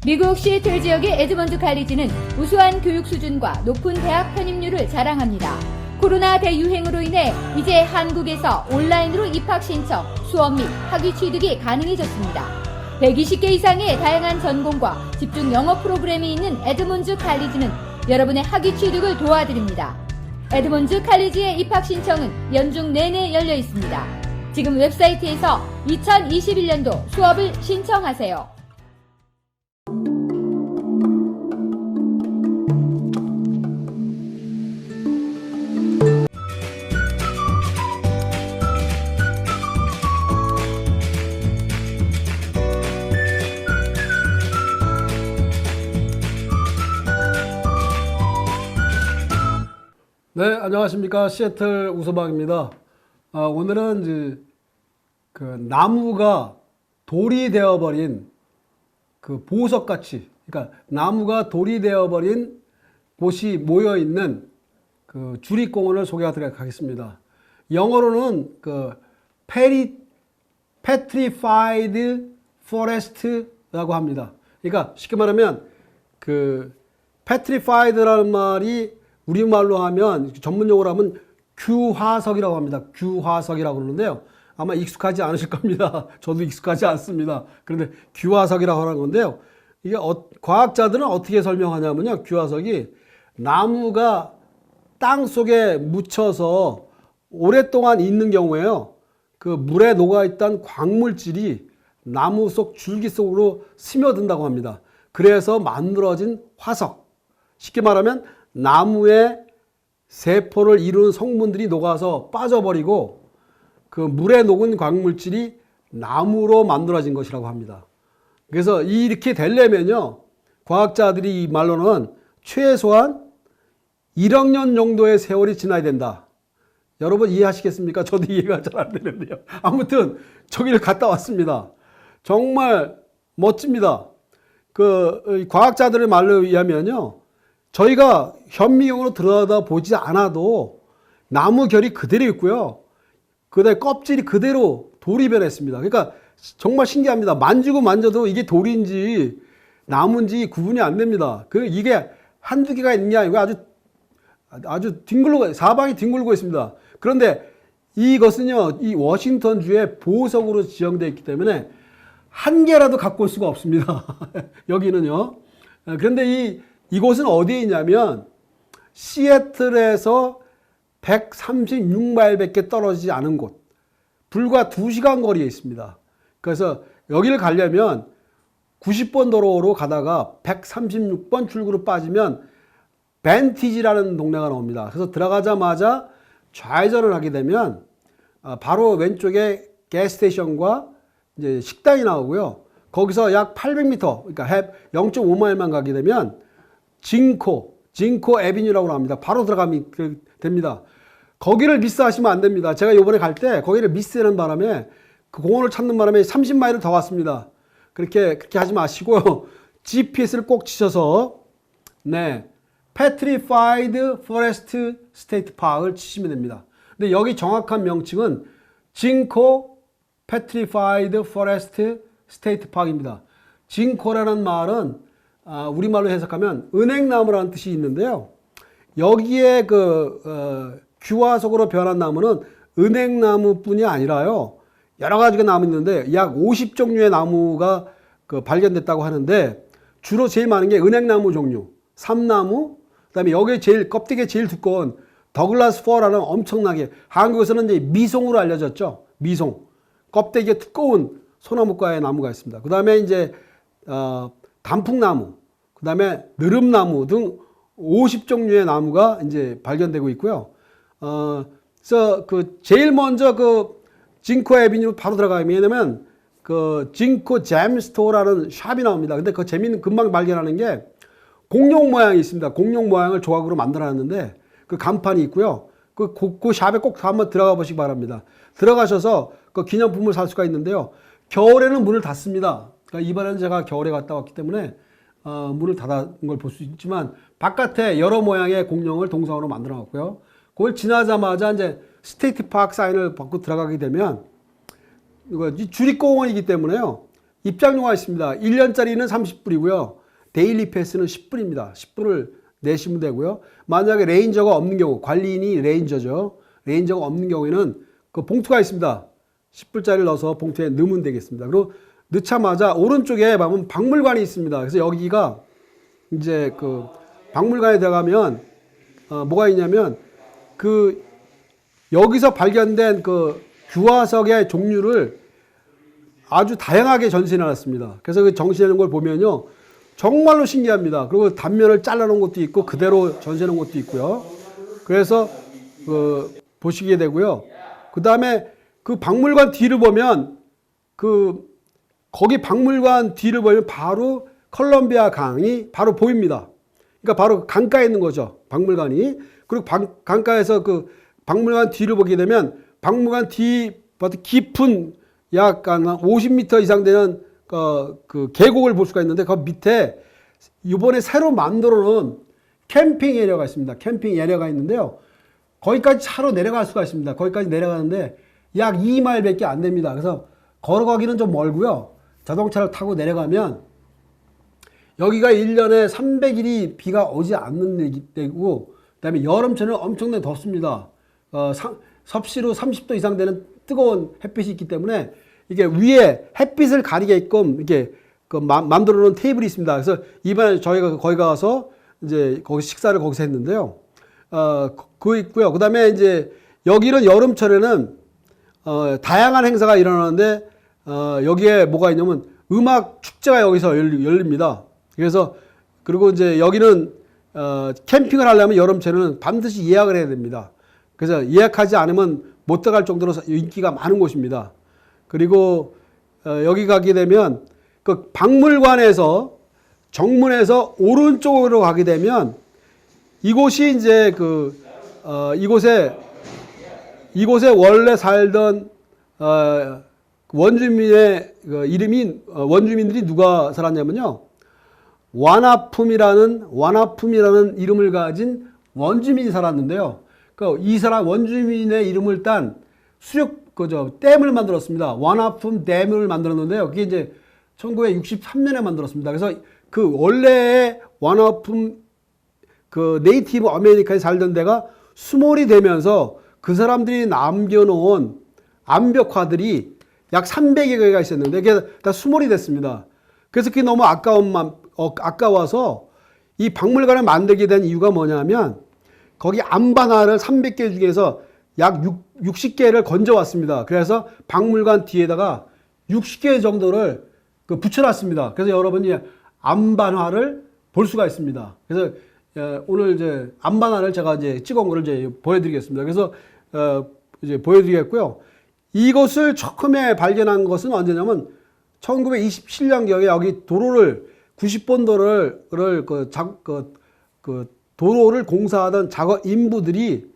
미국 시애틀 지역의 에드먼드 칼리지는 우수한 교육 수준과 높은 대학 편입률을 자랑합니다. 코로나 대유행으로 인해 이제 한국에서 온라인으로 입학 신청, 수업 및 학위 취득이 가능해졌습니다. 120개 이상의 다양한 전공과 집중 영어 프로그램이 있는 에드먼드 칼리지는 여러분의 학위 취득을 도와드립니다. 에드먼드 칼리지의 입학 신청은 연중 내내 열려 있습니다. 지금 웹사이트에서 2021년도 수업을 신청하세요. 네, 안녕하십니까. 시애틀 우서방입니다. 오늘은 이제 그 나무가 돌이 되어버린 그 보석같이, 그러니까 나무가 돌이 되어버린 곳이 모여있는 그 주립공원을 소개하도록 하겠습니다. 영어로는 그 Petrified Forest라고 합니다. 그러니까 쉽게 말하면 그 Petrified라는 말이 우리말로 하면, 전문용어로 하면 규화석이라고 합니다. 규화석이라고 그러는데요. 아마 익숙하지 않으실 겁니다. 저도 익숙하지 않습니다. 그런데 규화석이라고 하는 건데요. 이게 과학자들은 어떻게 설명하냐면요. 규화석이 나무가 땅 속에 묻혀서 오랫동안 있는 경우에요. 그 물에 녹아있던 광물질이 나무 속 줄기 속으로 스며든다고 합니다. 그래서 만들어진 화석. 쉽게 말하면 나무의 세포를 이루는 성분들이 녹아서 빠져버리고 그 물에 녹은 광물질이 나무로 만들어진 것이라고 합니다. 그래서 이렇게 되려면요, 과학자들이 이 말로는 최소한 1억 년 정도의 세월이 지나야 된다. 여러분 이해하시겠습니까? 저도 이해가 잘 안 되는데요. 아무튼 저기를 갔다 왔습니다. 정말 멋집니다. 그 과학자들의 말로 의하면요, 저희가 현미경으로 들여다 보지 않아도 나무 결이 그대로 있고요. 그다음에 껍질이 그대로 돌이 변했습니다. 그러니까 정말 신기합니다. 만지고 만져도 이게 돌인지 나무인지 구분이 안 됩니다. 이게 한두 개가 있는 게 아니고 아주 뒹굴고, 사방이 뒹굴고 있습니다. 그런데 이것은요, 이 워싱턴주의 보석으로 지정되어 있기 때문에 한 개라도 갖고 올 수가 없습니다. 여기는요. 그런데 이곳은 어디에 있냐면 시애틀에서 136마일밖에 떨어지지 않은 곳, 불과 2시간 거리에 있습니다. 그래서 여기를 가려면 90번 도로로 가다가 136번 출구로 빠지면 벤티지라는 동네가 나옵니다. 그래서 들어가자마자 좌회전을 하게 되면 바로 왼쪽에 가스스테이션과 이제 식당이 나오고요. 거기서 약 800m, 그러니까 0.5마일만 가게 되면 징코 애비뉴라고 합니다. 바로 들어가면 됩니다. 거기를 미스하시면 안 됩니다. 제가 이번에 갈 때 거기를 미스하는 바람에, 그 공원을 찾는 바람에 30마일을 더 왔습니다. 그렇게 하지 마시고요. GPS를 꼭 치셔서, 네, Petrified Forest State Park을 치시면 됩니다. 근데 여기 정확한 명칭은 징코 Petrified Forest State Park입니다. 징코라는 말은 우리말로 해석하면 은행나무라는 뜻이 있는데요. 여기에 규화석으로 변한 나무는 은행나무뿐이 아니라요, 여러 가지가 나무 있는데 약 50종류의 나무가 발견됐다고 하는데, 주로 제일 많은 게 은행나무 종류, 삼나무, 그다음에 여기 껍데기가 제일 두꺼운 더글라스 퍼라는 엄청나게, 한국에서는 이제 미송으로 알려졌죠. 미송. 껍데기가 두꺼운 소나무과의 나무가 있습니다. 그다음에 이제 단풍나무, 그 다음에 느릅나무 등 50종류의 나무가 이제 발견되고 있고요. 그래서 제일 먼저 징코 애비뉴로 바로 들어가면, 왜냐면 징코 잼스토어라는 샵이 나옵니다. 근데 재미있는, 금방 발견하는 게 공룡 모양이 있습니다. 공룡 모양을 조각으로 만들어놨는데 그 간판이 있고요. 그 샵에 꼭 한번 들어가 보시기 바랍니다. 들어가셔서 그 기념품을 살 수가 있는데요. 겨울에는 문을 닫습니다. 그러니까 이번에는 제가 겨울에 갔다 왔기 때문에 문을 닫은 걸 볼 수 있지만, 바깥에 여러 모양의 공룡을 동상으로 만들어 놨고요. 그걸 지나자마자 이제 스테이트 파크 사인을 받고 들어가게 되면, 이거 주립공원이기 때문에요. 입장료가 있습니다. 1년짜리는 30불이고요. 데일리 패스는 10불입니다. 10불을 내시면 되고요. 만약에 레인저가 없는 경우, 관리인이 레인저죠. 레인저가 없는 경우에는 그 봉투가 있습니다. 10불짜리를 넣어서 봉투에 넣으면 되겠습니다. 그리고 넣자마자 오른쪽에 보면 박물관이 있습니다. 그래서 여기가 이제 그 박물관에 들어가면 뭐가 있냐면 그 여기서 발견된 그 규화석의 종류를 아주 다양하게 전시해 놨습니다. 그래서 그 전시해 놓은 걸 보면요. 정말로 신기합니다. 그리고 단면을 잘라 놓은 것도 있고 그대로 전시해 놓은 것도 있고요. 그래서 보시게 되고요. 그 다음에 그 박물관 뒤를 보면 거기 박물관 뒤를 보면 바로 컬럼비아 강이 바로 보입니다. 그러니까 바로 강가에 있는 거죠. 박물관이. 그리고 강가에서 그 박물관 뒤를 보게 되면 박물관 뒤 깊은 약간 50m 이상 되는 그 계곡을 볼 수가 있는데 그 밑에 이번에 새로 만들어 놓은 캠핑 에리어가 있습니다. 캠핑 에리어가 있는데요. 거기까지 차로 내려갈 수가 있습니다. 거기까지 내려가는데 약 2마일밖에 안 됩니다. 그래서 걸어가기는 좀 멀고요. 자동차를 타고 내려가면 여기가 1년에 300일이 비가 오지 않는 데고 그다음에 여름철은 엄청나게 덥습니다. 섭씨로 30도 이상 되는 뜨거운 햇빛이 있기 때문에 이게 위에 햇빛을 가리게끔 이렇게 만들어 놓은 테이블이 있습니다. 그래서 이번에 저희가 거기 가서 이제 거기 식사를 거기서 했는데요. 그거 있고요. 그다음에 이제 여기는 여름철에는 다양한 행사가 일어나는데 여기에 뭐가 있냐면 음악 축제가 여기서 열립니다. 그래서 그리고 이제 여기는 캠핑을 하려면 여름철에는 반드시 예약을 해야 됩니다. 그래서 예약하지 않으면 못 들어갈 정도로 인기가 많은 곳입니다. 그리고 여기 가게 되면 그 박물관에서 정문에서 오른쪽으로 가게 되면 이곳이 이제 이곳에 원래 살던 원주민의 원주민들이 누가 살았냐면요. 완화품이라는 이름을 가진 원주민이 살았는데요. 이 사람 원주민의 이름을 딴 댐을 만들었습니다. 완화품 댐을 만들었는데요. 그게 이제 1963년에 만들었습니다. 그래서 그 원래의 완화품 네이티브 아메리카에 살던 데가 수몰이 되면서 그 사람들이 남겨놓은 암벽화들이 약 300여 개가 있었는데 그게 다 수몰이 됐습니다. 그래서 그게 너무 아까워서 이 박물관을 만들게 된 이유가 뭐냐면 거기 암반화를 300개 중에서 약 60개를 건져왔습니다. 그래서 박물관 뒤에다가 60개 정도를 붙여놨습니다. 그래서 여러분이 암반화를 볼 수가 있습니다. 그래서 오늘 이제 암반화를 제가 이제 찍은 거를 이제 보여드리겠습니다. 그래서 이제 보여드리겠고요. 이것을 처음에 발견한 것은 언제냐면 1927년경에 여기 도로를 90번 도로를 도로를 공사하던 작업 인부들이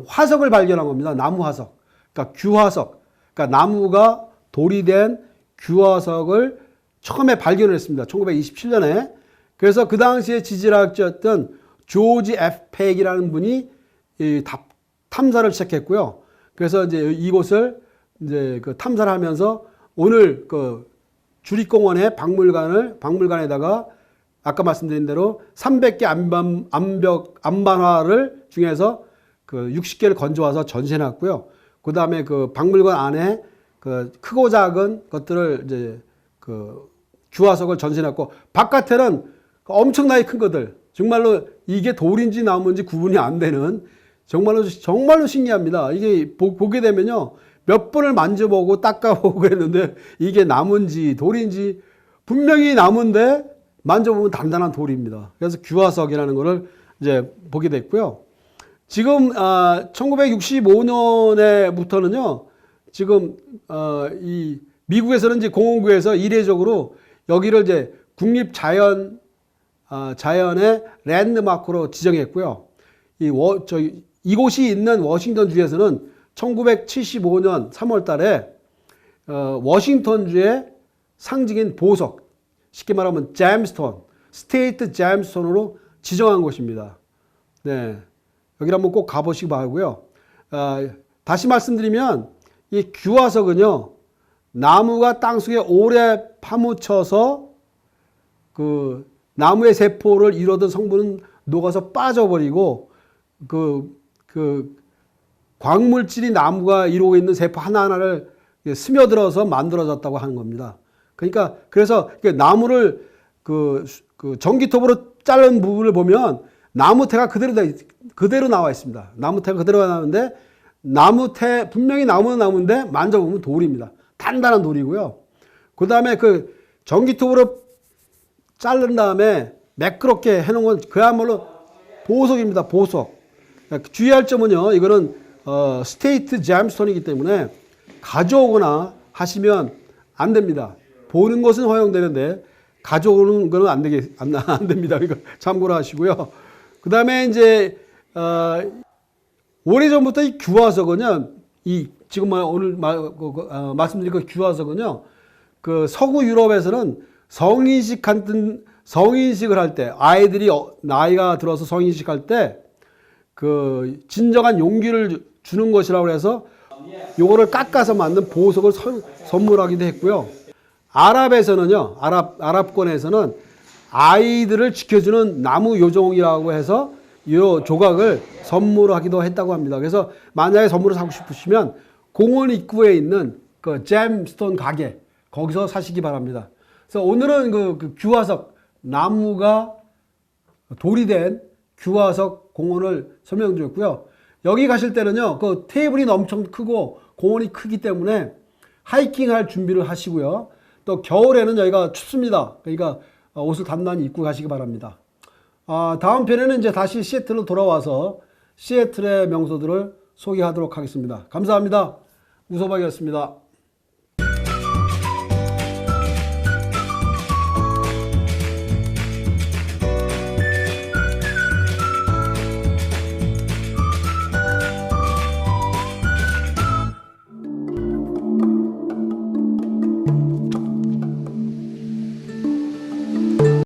화석을 발견한 겁니다. 나무 화석. 그러니까 규화석. 그러니까 나무가 돌이 된 규화석을 처음에 발견을 했습니다. 1927년에. 그래서 그 당시에 지질학자였던 조지 F. 팩이라는 분이 탐사를 시작했고요. 그래서 이제 이곳을 이제 탐사를 하면서 오늘 주립공원의 박물관에다가 아까 말씀드린 대로 300개 암반화를 중에서 60개를 건져와서 전시해놨고요. 그 다음에 박물관 안에 크고 작은 것들을 이제 규화석을 전시해놨고 바깥에는 엄청나게 큰 것들, 정말로 이게 돌인지 나무인지 구분이 안 되는 정말로 신기합니다. 이게 보게 되면요 몇 번을 만져보고 닦아보고 그랬는데 이게 나무인지 돌인지 분명히 나무인데 만져보면 단단한 돌입니다. 그래서 규화석이라는 것을 이제 보게 됐고요. 지금 1965년에부터는요. 지금 이 미국에서는 이제 공원구에서 이례적으로 여기를 이제 국립자연의 랜드마크로 지정했고요. 이곳이 있는 워싱턴주에서는 1975년 3월 달에 워싱턴주의 상징인 보석, 쉽게 말하면 잼스톤, 스테이트 잼스톤으로 지정한 곳입니다. 네. 여기를 한번 꼭 가보시기 바라고요. 다시 말씀드리면 이 규화석은요. 나무가 땅속에 오래 파묻혀서 그 나무의 세포를 이루던 성분은 녹아서 빠져버리고 그 광물질이 나무가 이루고 있는 세포 하나하나를 스며들어서 만들어졌다고 하는 겁니다. 그러니까 그래서 나무를 그 전기톱으로 자른 부분을 보면 나무태가 그대로 나와 있습니다. 나무태가 그대로 나오는데 나무태 분명히 나무는 나무인데 만져보면 돌입니다. 단단한 돌이고요. 그 다음에 그 전기톱으로 자른 다음에 매끄럽게 해놓은 건 그야말로 보석입니다. 보석. 주의할 점은요. 이거는 스테이트 잼스톤이기 때문에 가져오거나 하시면 안 됩니다. 보는 것은 허용되는데 가져오는 거는 안 됩니다. 그러니까 참고로 하시고요. 그 다음에 이제 오래전부터 이 규화석은요. 이 지금 오늘 말씀드린 그 규화석은요. 그 서구 유럽에서는 성인식을 할 때 아이들이 나이가 들어서 성인식할 때 그 진정한 용기를 주는 것이라고 해서 요거를 깎아서 만든 보석을 선물하기도 했고요. 아랍에서는요. 아랍권에서는 아이들을 지켜주는 나무 요정이라고 해서 이 조각을 선물하기도 했다고 합니다. 그래서 만약에 선물을 사고 싶으시면 공원 입구에 있는 그 잼스톤 가게 거기서 사시기 바랍니다. 그래서 오늘은 그 규화석 나무가 돌이 된 규화석 공원을 설명드렸고요. 여기 가실 때는요, 그 테이블이 엄청 크고 공원이 크기 때문에 하이킹 할 준비를 하시고요. 또 겨울에는 여기가 춥습니다. 그러니까 옷을 단단히 입고 가시기 바랍니다. 다음 편에는 이제 다시 시애틀로 돌아와서 시애틀의 명소들을 소개하도록 하겠습니다. 감사합니다. 우소박이었습니다.